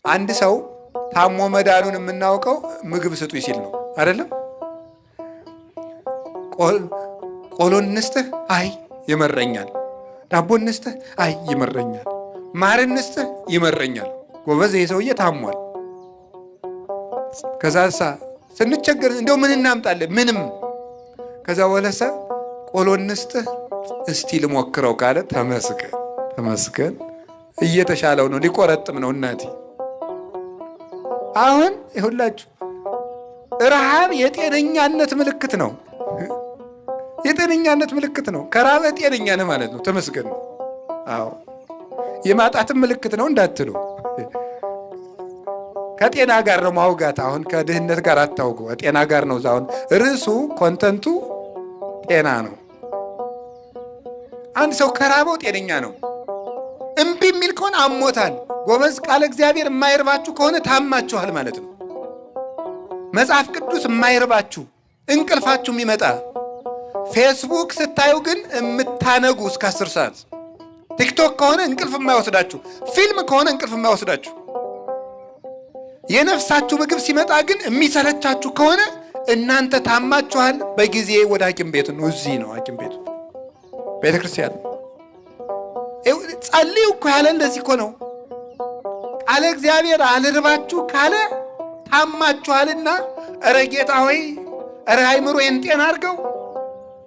አንድ ሰው ታሞ መዳኑን የምናውቀው ምግብ ስጡ ሲል ነው አይደለም? ቆሎ እንስጥህ፣ አይ ይመረኛል። ዳቦ እንስጥህ፣ አይ ይመረኛል። ማር እንስጥህ፣ ይመረኛል። ጎበዝ ይሄ ሰውዬ ታሟል። ከዛሳ ስንቸገር እንደው ምን እናምጣለን? ምንም። ከዛ ወለሰ ቆሎ እንስጥህ፣ እስቲ ልሞክረው ካለ ተመስገን ተመስገን፣ እየተሻለው ነው፣ ሊቆረጥም ነው። እናቴ አሁን ይሁላችሁ ረሃብ የጤነኛነት ምልክት ነው። የጤነኛነት ምልክት ነው። ከራበህ ጤነኛ ነህ ማለት ነው። ተመስገን ነው። አዎ የማጣትም ምልክት ነው እንዳትሉ። ከጤና ጋር ነው ማውጋት። አሁን ከድህነት ጋር አታውጉ። ጤና ጋር ነው። አሁን ርዕሱ ኮንተንቱ ጤና ነው። አንድ ሰው ከራበው ጤነኛ ነው። እምቢ የሚል ከሆነ አሞታል። ጎበዝ ቃለ እግዚአብሔር የማይርባችሁ ከሆነ ታማችኋል ማለት ነው። መጽሐፍ ቅዱስ የማይርባችሁ እንቅልፋችሁ የሚመጣ ፌስቡክ ስታዩ ግን የምታነጉ እስከ 10 ሰዓት፣ ቲክቶክ ከሆነ እንቅልፍ የማይወስዳችሁ፣ ፊልም ከሆነ እንቅልፍ የማይወስዳችሁ፣ የነፍሳችሁ ምግብ ሲመጣ ግን የሚሰለቻችሁ ከሆነ እናንተ ታማችኋል። በጊዜ ወደ ሐኪም ቤት ነው። እዚህ ነው ሐኪም ቤቱ፣ ቤተ ክርስቲያን። ጸልዩ እኮ ያለ እንደዚህ እኮ ነው። ቃለ እግዚአብሔር አልርባችሁ ካለ ታማችኋልና፣ እረ ጌታ ሆይ፣ እረ አይምሮዬን ጤና አድርገው፣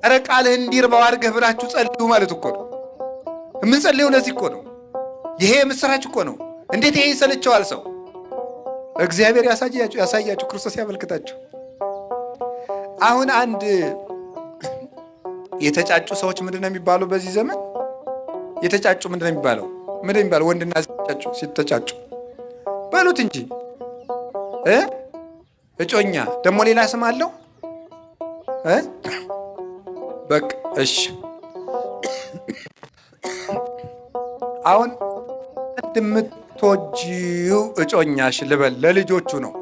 እረ ቃልህ እንዲርባው አድርገህ ብላችሁ ጸልዩ ማለት እኮ ነው። የምንጸልየው ለዚህ እኮ ነው። ይሄ ምስራች እኮ ነው። እንዴት ይሄ ይሰለቸዋል ሰው? እግዚአብሔር ያሳያችሁ፣ ክርስቶስ ያመልክታችሁ። አሁን አንድ የተጫጩ ሰዎች ምንድነው የሚባሉ? በዚህ ዘመን የተጫጩ ምንድነው የሚባለው? ምንድነው የሚባለው? ወንድና ሲተጫጩ በሉት እንጂ እጮኛ ደግሞ ሌላ ስም አለው። በቃ እሺ። አሁን እንደምትወጂው እጮኛሽ ልበል፣ ለልጆቹ ነው።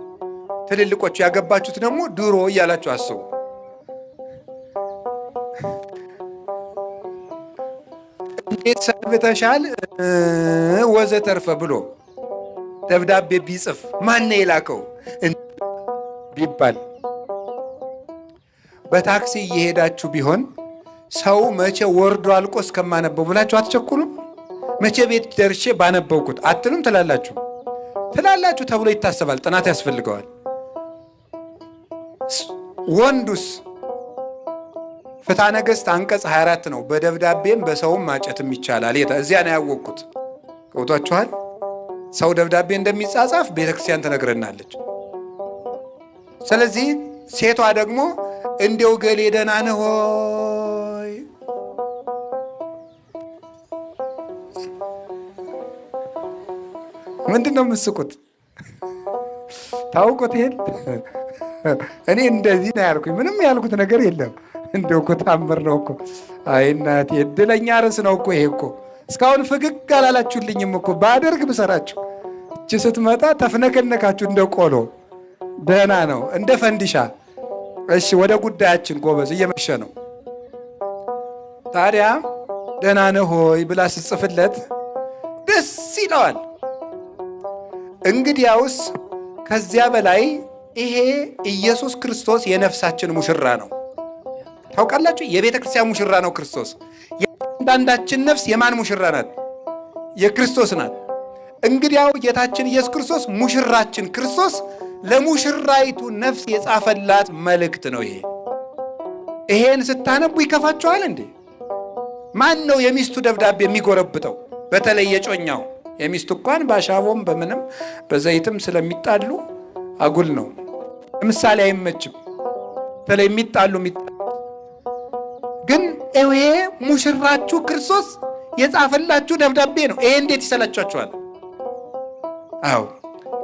ትልልቆቹ ያገባችሁት ደግሞ ድሮ እያላችሁ አስቡ። እንዴት ሰንብተሻል ወዘተርፈ ብሎ ደብዳቤ ቢጽፍ ማን የላከው ቢባል፣ በታክሲ እየሄዳችሁ ቢሆን ሰው መቼ ወርዶ አልቆ እስከማነበው ብላችሁ አትቸኩሉም? መቼ ቤት ደርሼ ባነበውኩት አትሉም? ትላላችሁ ተብሎ ይታሰባል። ጥናት ያስፈልገዋል። ወንዱስ ፍትሐ ነገሥት አንቀጽ 24 ነው። በደብዳቤም በሰውም ማጨትም ይቻላል። እዚያ ነው ያወቅኩት። ገብቷችኋል? ሰው ደብዳቤ እንደሚጻጻፍ ቤተክርስቲያን ትነግረናለች። ስለዚህ ሴቷ ደግሞ እንደው ገሌ ደህና ነህ ሆይ፣ ምንድን ነው የምትስቁት? ታውቁት ይሄን? እኔ እንደዚህ ነው ያልኩኝ። ምንም ያልኩት ነገር የለም። እንደው እኮ ታምር ነው እኮ። አይ እናቴ እድለኛ ርዕስ ነው እኮ ይሄ እኮ። እስካሁን ፍግግ አላላችሁልኝም እኮ። ባደርግ ብሰራችሁ እቺ ስትመጣ ተፍነከነካችሁ እንደ ቆሎ። ደህና ነው እንደ ፈንዲሻ። እሺ ወደ ጉዳያችን ጎበዝ፣ እየመሸ ነው። ታዲያ ደህና ነህ ሆይ ብላ ስጽፍለት ደስ ይለዋል። እንግዲያውስ ከዚያ በላይ ይሄ ኢየሱስ ክርስቶስ የነፍሳችን ሙሽራ ነው። ታውቃላችሁ? የቤተ ክርስቲያን ሙሽራ ነው ክርስቶስ። የአንዳንዳችን ነፍስ የማን ሙሽራ ናት? የክርስቶስ ናት። እንግዲያው ጌታችን ኢየሱስ ክርስቶስ ሙሽራችን ክርስቶስ ለሙሽራይቱ ነፍስ የጻፈላት መልእክት ነው ይሄ። ይሄን ስታነቡ ይከፋችኋል እንዴ? ማን ነው የሚስቱ ደብዳቤ የሚጎረብጠው? በተለይ የጮኛው። የሚስቱ እንኳን በአሻቦም በምንም በዘይትም ስለሚጣሉ አጉል ነው። ለምሳሌ አይመችም። በተለይ የሚጣሉ ግን ይሄ ሙሽራችሁ ክርስቶስ የጻፈላችሁ ደብዳቤ ነው። ይሄ እንዴት ይሰላችኋል? አዎ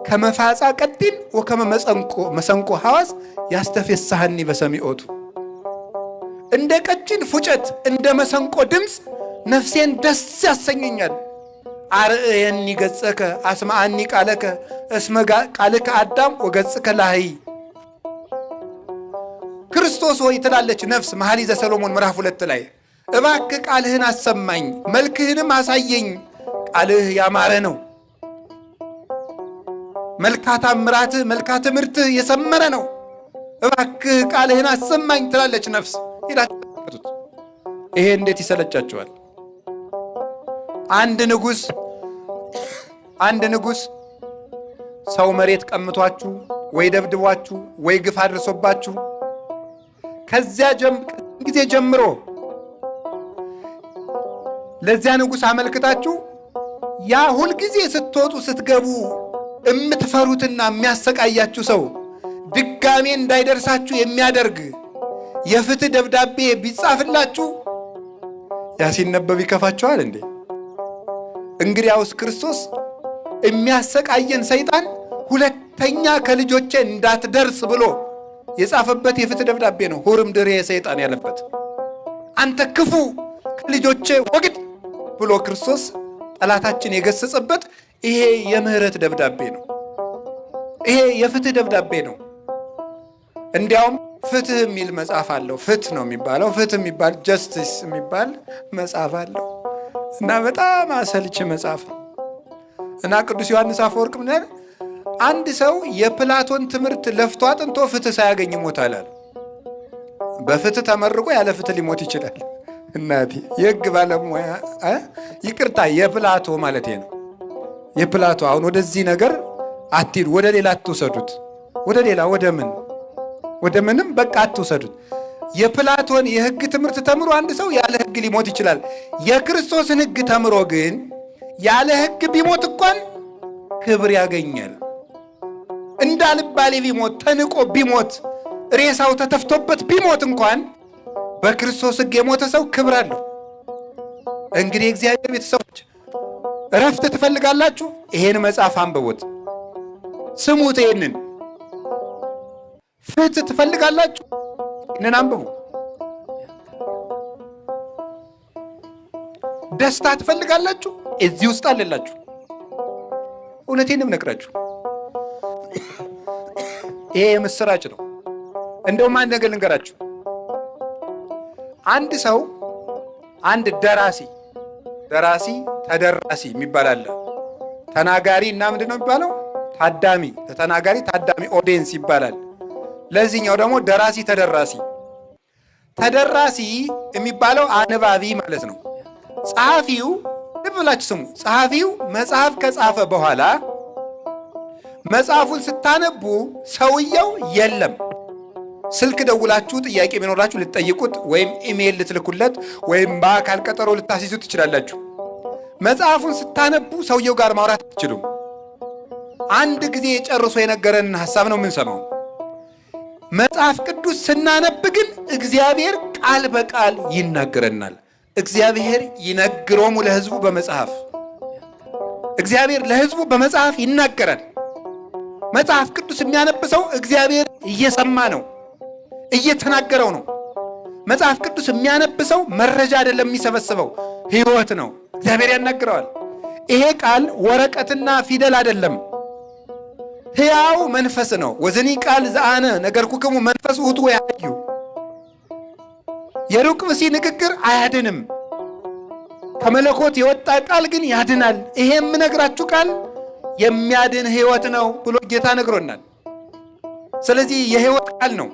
ከመፋጻ ቀጢን ወከመ መሰንቆ ሐዋስ ያስተፌሳህኒ በሰሚዖቱ። እንደ ቀጭን ፉጨት እንደ መሰንቆ ድምፅ ነፍሴን ደስ ያሰኘኛል። አርእየኒ ገጸከ አስማአኒ ቃለከ እስመ ቃልከ አዳም ወገጽከ ላህይ። ክርስቶስ ሆይ ትላለች ነፍስ መኃልየ ዘሰሎሞን ምዕራፍ 2 ላይ እባክህ ቃልህን አሰማኝ፣ መልክህንም አሳየኝ፣ ቃልህ ያማረ ነው። መልካ ታምራትህ መልካ ትምህርትህ የሰመረ ነው፣ እባክህ ቃልህን አሰማኝ ትላለች ነፍስ። ሄዳችሁት ይሄ እንዴት ይሰለቻችኋል? አንድ ንጉሥ ሰው መሬት ቀምቷችሁ ወይ ደብድቧችሁ ወይ ግፍ አድርሶባችሁ ከዚያ ጊዜ ጀምሮ ለዚያ ንጉሥ አመልክታችሁ ያ ሁል ጊዜ ስትወጡ ስትገቡ እምትፈሩትና የሚያሰቃያችሁ ሰው ድጋሜ እንዳይደርሳችሁ የሚያደርግ የፍትህ ደብዳቤ ቢጻፍላችሁ ያ ሲነበብ ይከፋችኋል እንዴ? እንግዲያውስ ክርስቶስ የሚያሰቃየን ሰይጣን ሁለተኛ ከልጆቼ እንዳትደርስ ብሎ የጻፈበት የፍትህ ደብዳቤ ነው። ሁርም ድሬ ሰይጣን ያለበት አንተ ክፉ ከልጆቼ ወግድ ብሎ ክርስቶስ ጠላታችን የገሰጸበት ይሄ የምህረት ደብዳቤ ነው። ይሄ የፍትህ ደብዳቤ ነው። እንዲያውም ፍትህ የሚል መጽሐፍ አለው። ፍትህ ነው የሚባለው። ፍትህ የሚባል ጀስቲስ የሚባል መጽሐፍ አለው እና በጣም አሰልች መጽሐፍ ነው። እና ቅዱስ ዮሐንስ አፈወርቅ ምን ያለ አንድ ሰው የፕላቶን ትምህርት ለፍቶ አጥንቶ ፍትህ ሳያገኝ ይሞታል አለ። በፍትህ ተመርቆ ያለ ፍትህ ሊሞት ይችላል። እናቴ የህግ ባለሙያ ይቅርታ፣ የፕላቶ ማለት ነው። የፕላቶ አሁን ወደዚህ ነገር አትሂዱ፣ ወደ ሌላ አትውሰዱት። ወደ ሌላ ወደ ምንም በቃ አትውሰዱት። የፕላቶን የህግ ትምህርት ተምሮ አንድ ሰው ያለ ህግ ሊሞት ይችላል። የክርስቶስን ህግ ተምሮ ግን ያለ ህግ ቢሞት እንኳን ክብር ያገኛል። እንዳልባሌ ቢሞት፣ ተንቆ ቢሞት፣ ሬሳው ተተፍቶበት ቢሞት እንኳን በክርስቶስ ህግ የሞተ ሰው ክብር አለው። እንግዲህ እግዚአብሔር ቤተሰቦች እረፍት ትፈልጋላችሁ? ይሄን መጽሐፍ አንብቡት፣ ስሙት። ይሄንን ፍትህ ትፈልጋላችሁ? ይሄንን አንብቡ። ደስታ ትፈልጋላችሁ? እዚህ ውስጥ አለላችሁ። እውነቴንም ነግራችሁ ይሄ የምስራች ነው። እንደውም አንድ ነገር ልንገራችሁ። አንድ ሰው አንድ ደራሲ ተደራሲ የሚባል አለ። ተናጋሪ እና ምንድን ነው የሚባለው? ታዳሚ። ተናጋሪ ታዳሚ ኦዲየንስ ይባላል። ለዚህኛው ደግሞ ደራሲ ተደራሲ የሚባለው አንባቢ ማለት ነው። ጸሐፊው ልብ ብላችሁ ስሙ። ጸሐፊው መጽሐፍ ከጻፈ በኋላ መጽሐፉን ስታነቡ ሰውየው የለም። ስልክ ደውላችሁ ጥያቄ ቢኖራችሁ ልትጠይቁት ወይም ኢሜይል ልትልኩለት ወይም በአካል ቀጠሮ ልታስይዙ ትችላላችሁ። መጽሐፉን ስታነቡ ሰውየው ጋር ማውራት አትችሉም። አንድ ጊዜ ጨርሶ የነገረንን ሐሳብ ነው የምንሰማው። መጽሐፍ ቅዱስ ስናነብ ግን እግዚአብሔር ቃል በቃል ይናገረናል። እግዚአብሔር ይነግሮሙ ለሕዝቡ በመጽሐፍ እግዚአብሔር ለሕዝቡ በመጽሐፍ ይናገራል። መጽሐፍ ቅዱስ የሚያነብሰው እግዚአብሔር እየሰማ ነው፣ እየተናገረው ነው። መጽሐፍ ቅዱስ የሚያነብሰው መረጃ አይደለም የሚሰበስበው፣ ሕይወት ነው። እግዚአብሔር ያናግረዋል። ይሄ ቃል ወረቀትና ፊደል አይደለም፣ ሕያው መንፈስ ነው። ወዘኒ ቃል ዘአነ ነገርኩክሙ መንፈስ ውእቱ ያህዩ። የሩቅ ብእሲ ንግግር አያድንም፣ ከመለኮት የወጣ ቃል ግን ያድናል። ይሄ የምነግራችሁ ቃል የሚያድን ሕይወት ነው ብሎ ጌታ ነግሮናል። ስለዚህ የሕይወት ቃል ነው።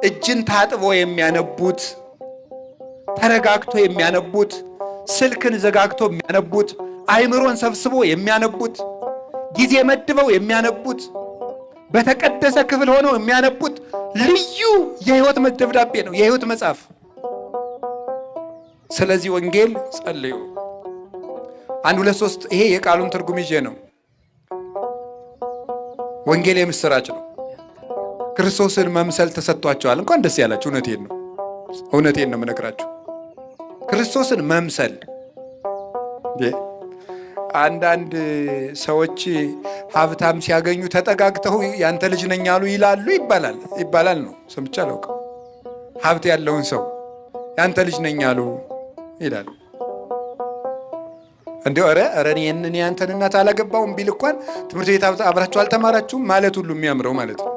እጅን ታጥቦ የሚያነቡት፣ ተረጋግቶ የሚያነቡት፣ ስልክን ዘጋግቶ የሚያነቡት፣ አይምሮን ሰብስቦ የሚያነቡት፣ ጊዜ መድበው የሚያነቡት፣ በተቀደሰ ክፍል ሆነው የሚያነቡት ልዩ የሕይወት ደብዳቤ ነው፣ የሕይወት መጽሐፍ። ስለዚህ ወንጌል ጸልዩ። 1 2 3 ይሄ የቃሉን ትርጉም ይዤ ነው። ወንጌል የምስራች ነው። ክርስቶስን መምሰል ተሰጥቷቸዋል። እንኳን ደስ ያላችሁ። እውነቴን ነው የምነግራችሁ። ክርስቶስን መምሰል አንዳንድ ሰዎች ሀብታም ሲያገኙ ተጠጋግተው ያንተ ልጅ ነኝ አሉ ይላሉ ይባላል ነው ሰምቼ አላውቅም። ሀብት ያለውን ሰው ያንተ ልጅ ነኝ አሉ ይላሉ። እንዲያው ኧረ እኔ ያንተን እናት አላገባውም ቢል እንኳን ትምህርት ቤት አብራችሁ አልተማራችሁም ማለት ሁሉ የሚያምረው ማለት ነው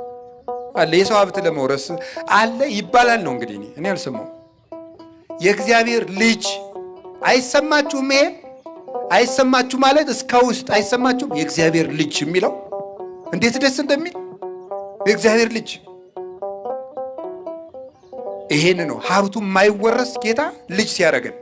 አለ። የሰው ሀብት ለመውረስ አለ ይባላል ነው እንግዲህ እኔ አልሰማሁም። የእግዚአብሔር ልጅ አይሰማችሁም? ይሄ አይሰማችሁ ማለት እስከ ውስጥ አይሰማችሁም? የእግዚአብሔር ልጅ የሚለው እንዴት ደስ እንደሚል የእግዚአብሔር ልጅ። ይሄን ነው ሀብቱ የማይወረስ ጌታ ልጅ ሲያደርገን